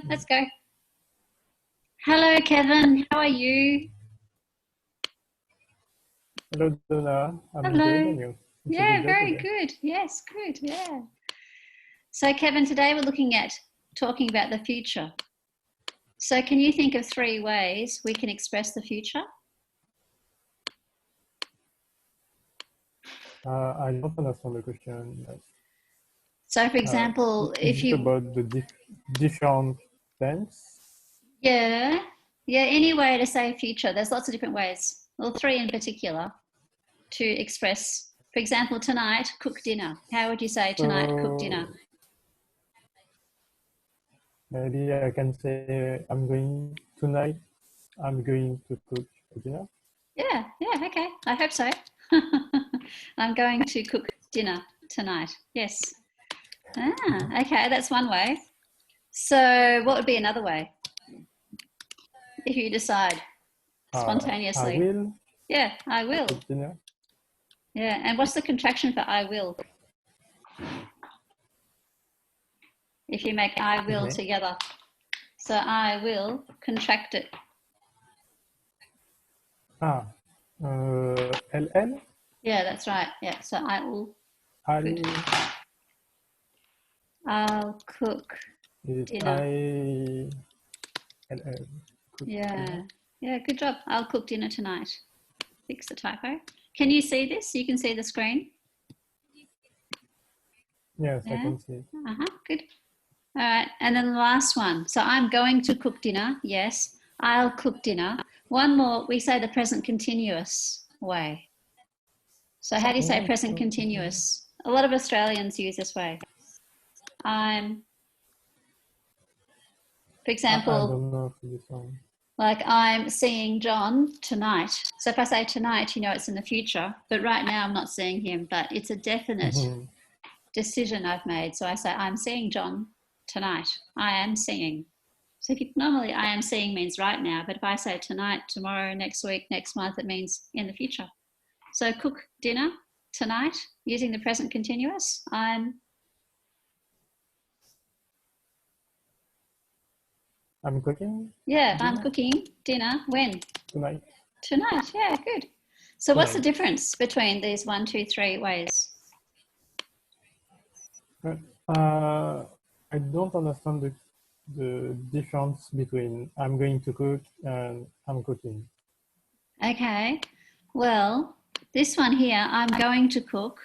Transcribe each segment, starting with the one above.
Kevin, let's go. Hello, Kevin. How are you? Hello, Donna. I'm Hello. good, and you? It's a Yeah, good day very today. good. Yes, good. Yeah. So, Kevin, today we're looking at talking about the future. So, can you think of 3 ways we can express the future? I don't understand the question. So, for example, Is if it you, about the different tense? yeah, any way to say future. There's lots of different ways. Well, 3 in particular to express. For example, tonight, cook dinner. How would you say tonight, cook dinner? So maybe I can say I'm going to cook dinner. Yeah, okay. I hope so. I'm going to cook dinner tonight. Yes. Okay, that's one way. So what would be another way? If you decide spontaneously. I will. Yeah, I will. Cook dinner. Yeah, and what's the contraction for I will? If you make I will together. So I will contract it. LL? Yeah, that's right. Yeah, so I will. I'll cook dinner. LL. Yeah, good job. I'll cook dinner tonight. Fix the typo. Can you see this? You can see the screen? Yes, I can see. Good. All right, and then the last one. So I'm going to cook dinner. Yes, I'll cook dinner. One more, we say the present continuous way. So how do you say present continuous? A lot of Australians use this way. For example, I don't know for this one. Like I'm seeing John tonight. So if I say tonight, you know it's in the future, but right now I'm not seeing him, but it's a definite decision I've made. So I say, I'm seeing John tonight. I am seeing. So normally I am seeing means right now, but if I say tonight, tomorrow, next week, next month, it means in the future. So cook dinner tonight using the present continuous. I'm cooking? Yeah, dinner? I'm cooking dinner. When? Tonight. Tonight, yeah, good. So what's the difference between these 1, 2, 3 ways? I don't understand the difference between I'm going to cook and I'm cooking. Okay, well, this one here, I'm going to cook.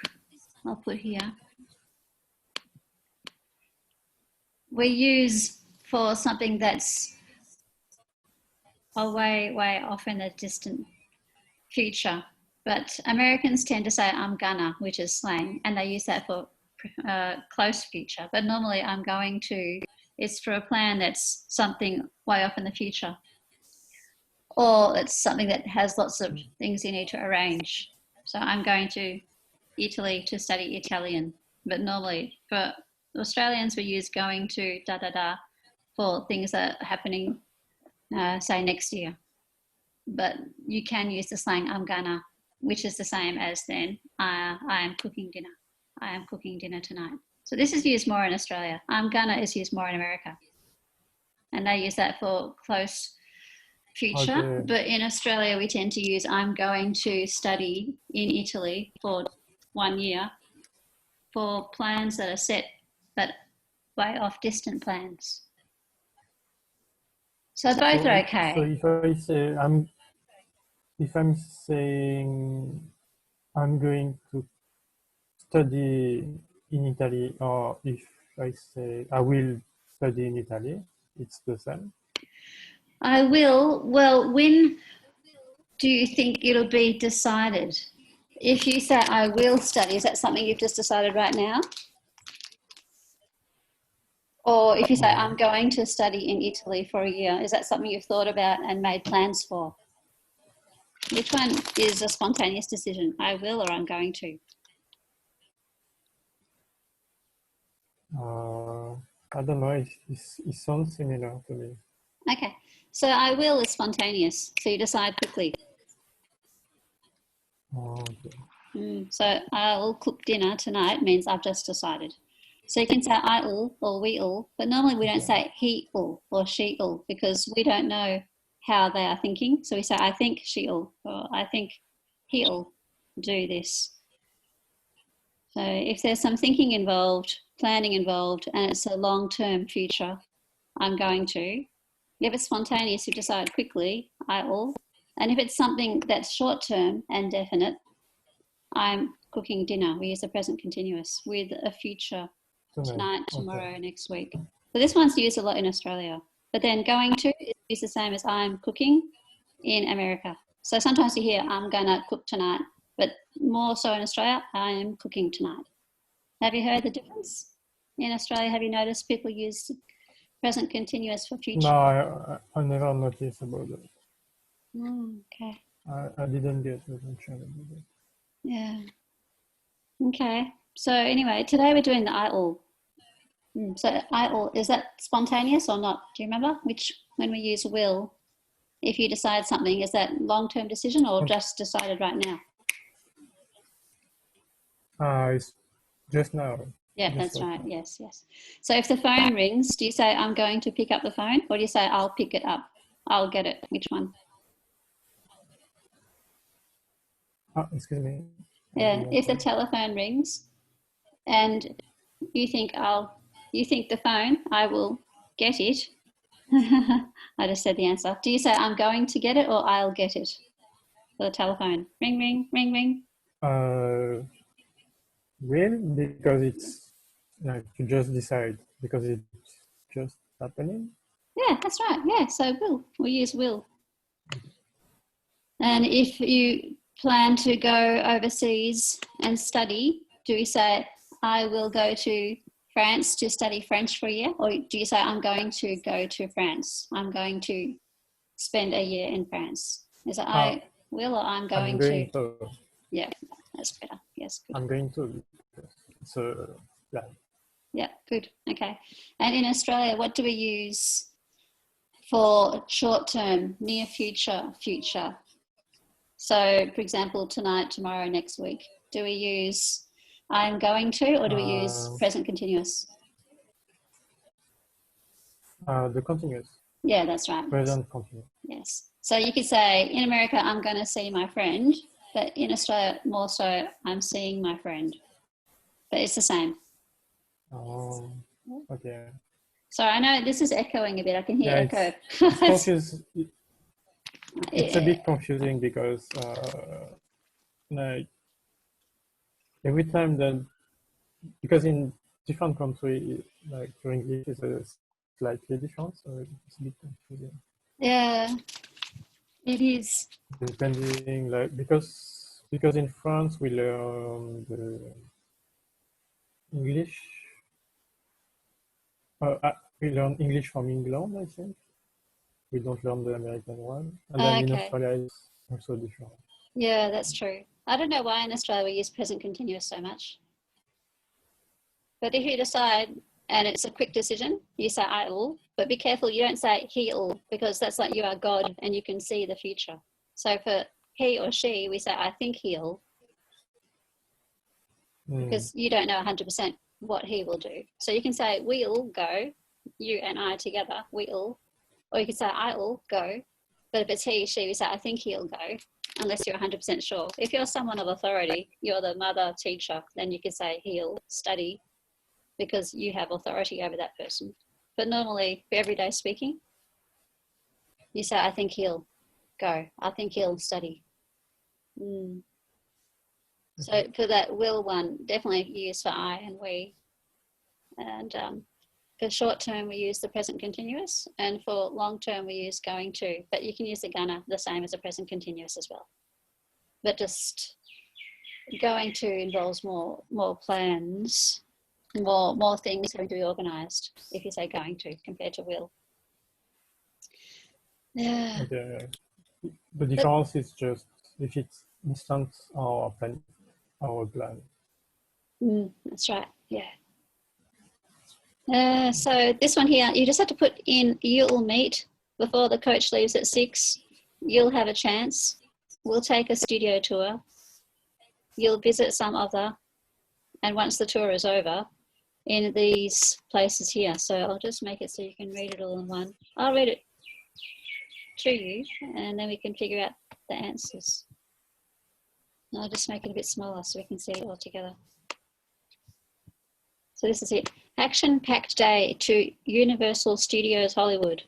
I'll put here. We use for something that's way off in the distant future. But Americans tend to say I'm gonna, which is slang, and they use that for close future. But normally I'm going to, it's for a plan that's something way off in the future. Or it's something that has lots of things you need to arrange. So I'm going to Italy to study Italian. But normally for Australians, we use going to for things that are happening, say next year. But you can use the slang I'm gonna, which is the same as then I am cooking dinner. I am cooking dinner tonight. So this is used more in Australia. I'm gonna is used more in America. And they use that for close future. Okay. But in Australia, we tend to use I'm going to study in Italy for 1 year for plans that are set, but way off distant plans. So both are okay. So if I say if I'm saying I'm going to study in Italy, or if I say I will study in Italy, it's the same. I will. Well, when do you think it'll be decided? If you say I will study, is that something you've just decided right now? Or if you say I'm going to study in Italy for a year, is that something you've thought about and made plans for? Which one is a spontaneous decision? I will or I'm going to? I don't know. It sounds similar to me. Okay. So I will is spontaneous. So you decide quickly. Okay. So I'll cook dinner tonight means I've just decided. So you can say I-ul or we-ul, but normally we don't say he-ul or she-ul because we don't know how they are thinking. So we say, I think she-ul or I think he'll do this. So if there's some thinking involved, planning involved, and it's a long-term future, I'm going to. If it's spontaneous, you decide quickly, I-ul. And if it's something that's short-term and definite, I'm cooking dinner. We use the present continuous with a future tonight, tomorrow, next week. So this one's used a lot in Australia. But then going to is the same as I'm cooking in America. So sometimes you hear I'm gonna cook tonight, but more so in Australia, I am cooking tonight. Have you heard the difference? In Australia, have you noticed people use present continuous for future? No, I never noticed about that. Okay. I didn't get the mention about that. Yeah. Okay. So anyway, today we're doing the I-ul. So I-ul, is that spontaneous or not? Do you remember when we use will, if you decide something, is that long-term decision or just decided right now? It's just now. Yeah, that's right. Yes, yes. So if the phone rings, do you say, I'm going to pick up the phone? Or do you say, I'll pick it up? I'll get it. Which one? Excuse me. Yeah, if the telephone rings and you think the phone, I will get it. I just said the answer. Do you say, I'm going to get it or I'll get it? For the telephone. Ring, ring, ring, ring. Will, because it's like you just decide because it's just happening. Yeah, that's right. Yeah, so will. We use will. And if you plan to go overseas and study, do you say, I will go to France to study French for a year? Or do you say, I'm going to go to France? I'm going to spend a year in France. Is it I will or I'm going to? Yeah, that's better. Yes, good. I'm going to. So, yeah. Yeah, good. Okay. And in Australia, what do we use for short term, near future, future? So, for example, tonight, tomorrow, next week, do we use I'm going to or do we use present continuous? The continuous. Yeah, that's right. Present continuous. Yes. So you could say, in America, I'm going to see my friend, but in Australia, more so, I'm seeing my friend. But it's the same. Oh, okay. Sorry, I know this is echoing a bit. I can hear echo. It's a bit confusing because like every time that, because in different countries, like your English is slightly different, so it's a bit confusing. Yeah, it is. Depending, like, because in France we learn the English. We learn English from England, I think. We don't learn the American one, and then in Australia it's also different. Yeah, that's true. I don't know why in Australia we use present continuous so much. But if you decide, and it's a quick decision, you say I-ul, but be careful, you don't say he-ul, because that's like you are God and you can see the future. So for he or she, we say, I think he'll, because you don't know 100% what he will do. So you can say, we'll go, you and I together, we'll, or you can say, I'll go. But if it's he, she, we say, I think he'll go, unless you're 100% sure. If you're someone of authority, you're the mother, teacher, then you can say he'll study, because you have authority over that person. But normally, for everyday speaking, you say, I think he'll go. I think he'll study. So for that will one, definitely use for I and we. And for short term, we use the present continuous. And for long term, we use going to. But you can use the gonna the same as a present continuous as well. But just going to involves more plans, more things having to be organised, if you say going to, compared to will. Yeah. Okay. The difference is just if it's instant or plan. That's right. Yeah. So this one here, you just have to put in, you'll meet before the coach leaves at 6. You'll have a chance. We'll take a studio tour. You'll visit some other. And once the tour is over, in these places here. So I'll just make it so you can read it all in one. I'll read it to you and then we can figure out the answers. I'll just make it a bit smaller so we can see it all together. So this is it. Action-packed day to Universal Studios Hollywood.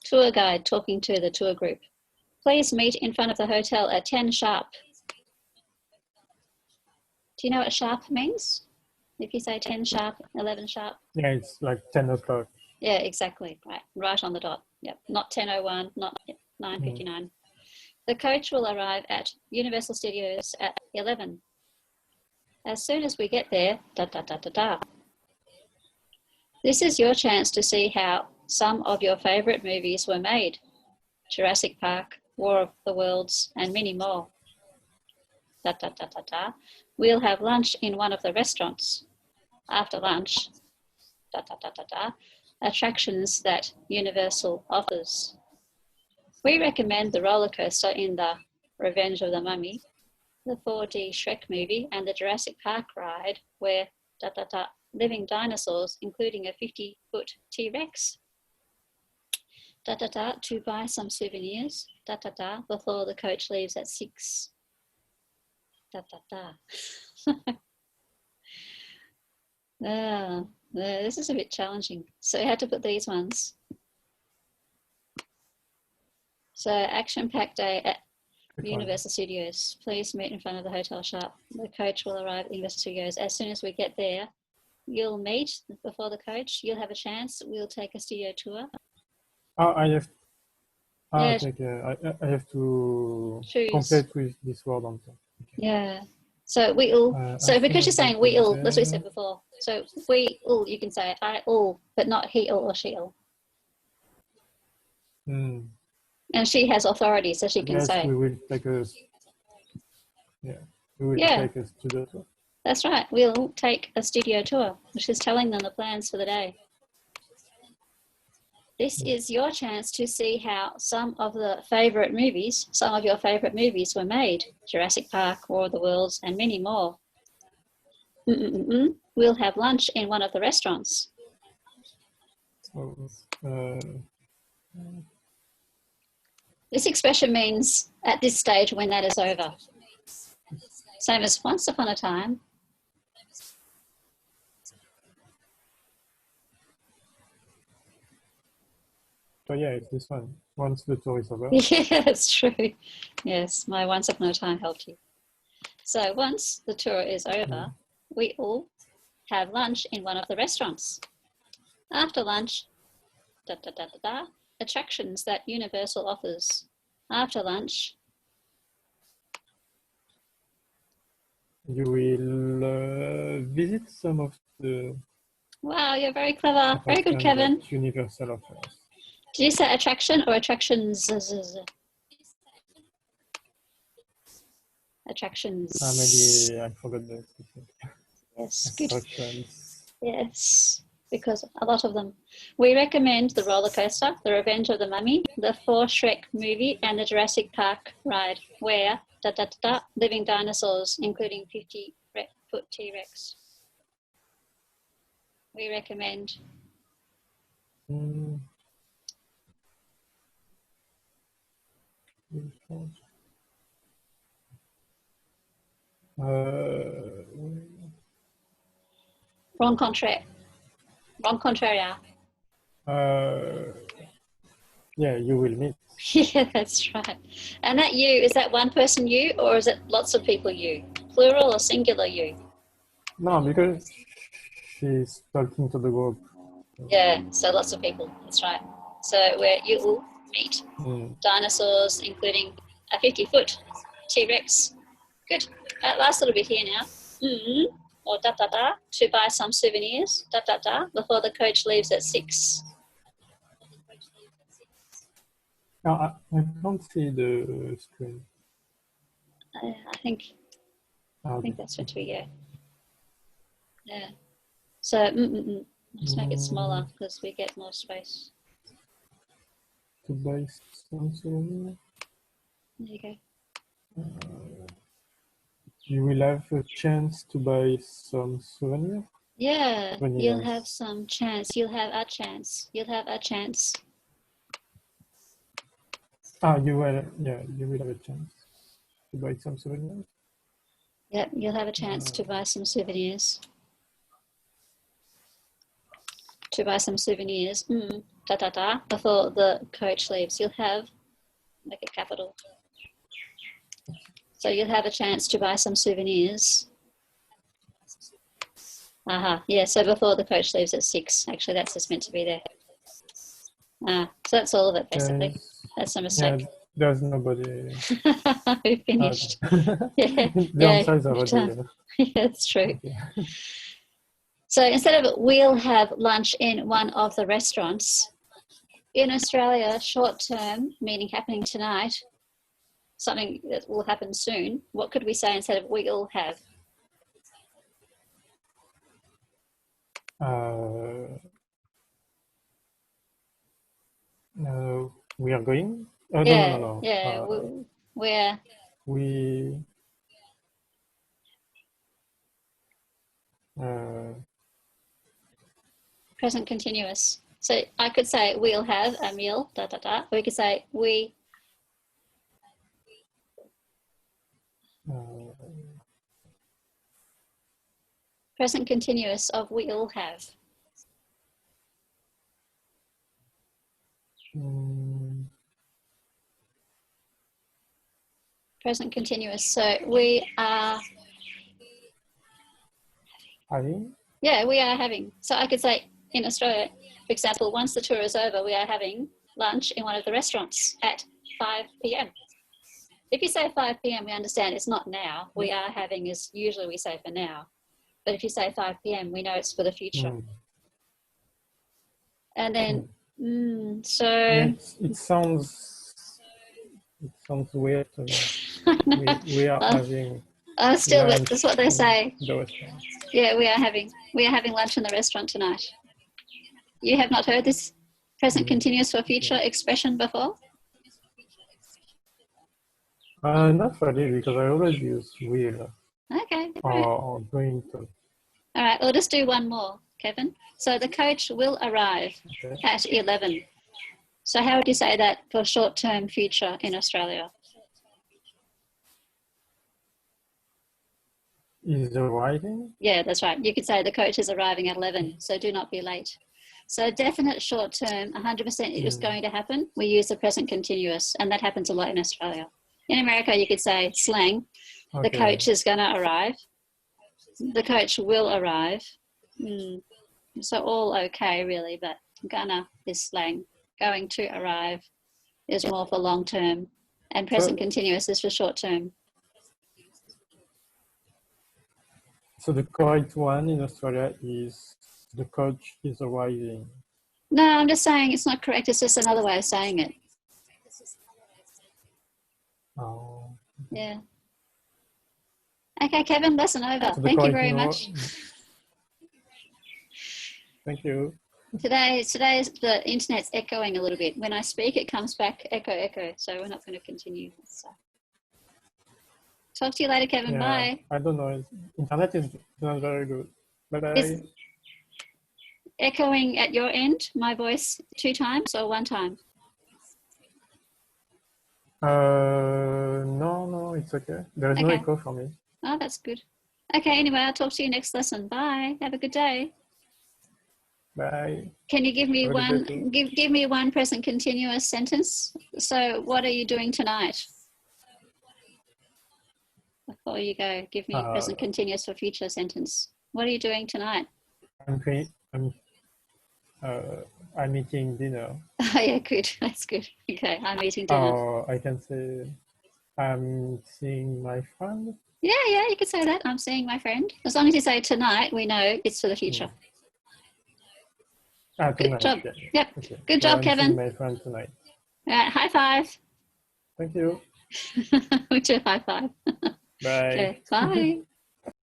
Tour guide talking to the tour group. Please meet in front of the hotel at 10 sharp. Do you know what sharp means? If you say 10 sharp, 11 sharp. Yeah, it's like 10 o'clock. Yeah, exactly. Right on the dot. Yep. Not 10:01, not 9:59. The coach will arrive at Universal Studios at 11. As soon as we get there, da da da da da. This is your chance to see how some of your favorite movies were made. Jurassic Park, War of the Worlds, and many more. Da da da da da. We'll have lunch in one of the restaurants. After lunch, da da da da da. Attractions that Universal offers. We recommend the roller coaster in the Revenge of the Mummy, the 4D Shrek movie, and the Jurassic Park ride where da da da living dinosaurs, including a 50-foot T-Rex. Da da da to buy some souvenirs. Da da da before the coach leaves at 6. Da da da. This is a bit challenging. So I had to put these ones. So action-packed day at Universal Studios. Please meet in front of the hotel sharp. The coach will arrive at Universal Studios. As soon as we get there, you'll meet before the coach. You'll have a chance. We'll take a studio tour. Oh, I have. Yeah. Okay. I have to Choose. complete with this word on top. Okay. Yeah. So we'll. So because you're saying we'll, that's what we said before. So we'll, you can say I-all, but not he-all or she-all. And she has authority, so she can say. We will take a. Yeah. We will take a studio tour. That's right. We'll take a studio tour, which is telling them the plans for the day. This is your chance to see how some of your favorite movies were made. Jurassic Park, War of the Worlds, and many more. We'll have lunch in one of the restaurants. This expression means at this stage when that is over. Same as once upon a time. So yeah, it's this one. Once the tour is over. Yeah, that's true. Yes, my once upon a time helped you. So once the tour is over, we all have lunch in one of the restaurants. After lunch, da da da da da, attractions that Universal offers. After lunch, you will visit some of the. Wow, you're very clever. Very good, Kevin. Universal offers. Did you say attraction or attractions? Attractions. Maybe I forgot the specific. Yes, good. Attractions. Yes, because a lot of them. We recommend the roller coaster, the Revenge of the Mummy, the 4 Shrek movie, and the Jurassic Park ride, where da da da living dinosaurs, including 50-foot T-Rex. We recommend. Wrong contraire. Yeah, you will meet. Yeah, that's right. And that you, is that one person you, or is it lots of people you? Plural or singular you? No, because she's talking to the group. Yeah, so lots of people, that's right. So where you will meet dinosaurs, including a 50-foot T-Rex. Good. Last little bit here now. Or da da da, to buy some souvenirs, da da da, before the coach leaves at 6. I can't see the screen. I think that's for 2, yeah. Yeah. So let's make it smaller because we get more space. To buy some souvenirs. There you go. You will have a chance to buy some souvenirs. Yeah, you'll have souvenirs. some chance. You'll have a chance. You'll have a chance. Ah, you will, yeah, you will have a chance to buy some souvenirs. Yep, you'll have a chance to buy some souvenirs. To buy some souvenirs. Before the coach leaves, you'll have, make it capital. So you'll have a chance to buy some souvenirs. Yeah, so before the coach leaves at 6. Actually, that's just meant to be there. So that's all of it, basically. That's a mistake. Yeah, there's nobody. We finished. Okay. Yeah, The answer is we've already done. there. Yeah, that's true. Okay. So instead of we'll have lunch in one of the restaurants, in Australia, short term, meaning happening tonight, something that will happen soon, what could we say instead of we'll have? No, we are going? Oh, Yeah, no. yeah, we're We present continuous. So I could say we'll have a meal, We could say we. Present continuous of we'll have. Present continuous. So we are having? Yeah, we are having. So I could say in Australia, for example, once the tour is over, we are having lunch in one of the restaurants at 5 p.m. If you say 5 p.m., we understand it's not now. We are having is usually we say for now. But if you say 5 p.m., we know it's for the future. And then, so... It sounds weird to me. We are having... still, that's what they say. The restaurant. Yeah, we are having lunch in the restaurant tonight. You have not heard this present continuous for future expression before? Not really, because I always use will. Okay. Or going to. All right, we'll just do one more, Kevin. So the coach will arrive at 11. So how would you say that for short-term future in Australia? Is arriving? Yeah, that's right. You could say the coach is arriving at 11, so do not be late. So definite short-term, 100% it is going to happen. We use the present continuous, and that happens a lot in Australia. In America, you could say slang, the coach is going to arrive. The coach will arrive. So all okay, really, but gonna is slang. Going to arrive is more for long-term, and present continuous is for short-term. So the correct one in Australia is the coach is arriving. No, I'm just saying it's not correct. It's just another way of saying it. Oh. Yeah. Okay, Kevin, lesson over. So thank you very much. Thank you. Today the internet's echoing a little bit. When I speak, it comes back echo. So we're not going to continue. So. Talk to you later, Kevin. Bye. I don't know. Internet is not very good. Bye-bye. Is echoing at your end, my voice 2 times or 1 time? No, it's okay. There's no echo for me. Oh, that's good. Okay, anyway, I'll talk to you next lesson. Bye. Have a good day. Bye. Can you give me give me one present continuous sentence? So what are you doing tonight? Before you go, give me a present continuous for future sentence. What are you doing tonight? I'm eating dinner. Oh yeah, good. That's good. Okay, I'm eating dinner. I can say I'm seeing my friend. Yeah, you could say that. I'm seeing my friend. As long as you say tonight, we know it's for the future. Good job. Yeah. Yep. Okay. Good job, Kevin. I'm seeing my friend tonight. All right, high five. Thank you. We do high five. Bye. Okay, bye.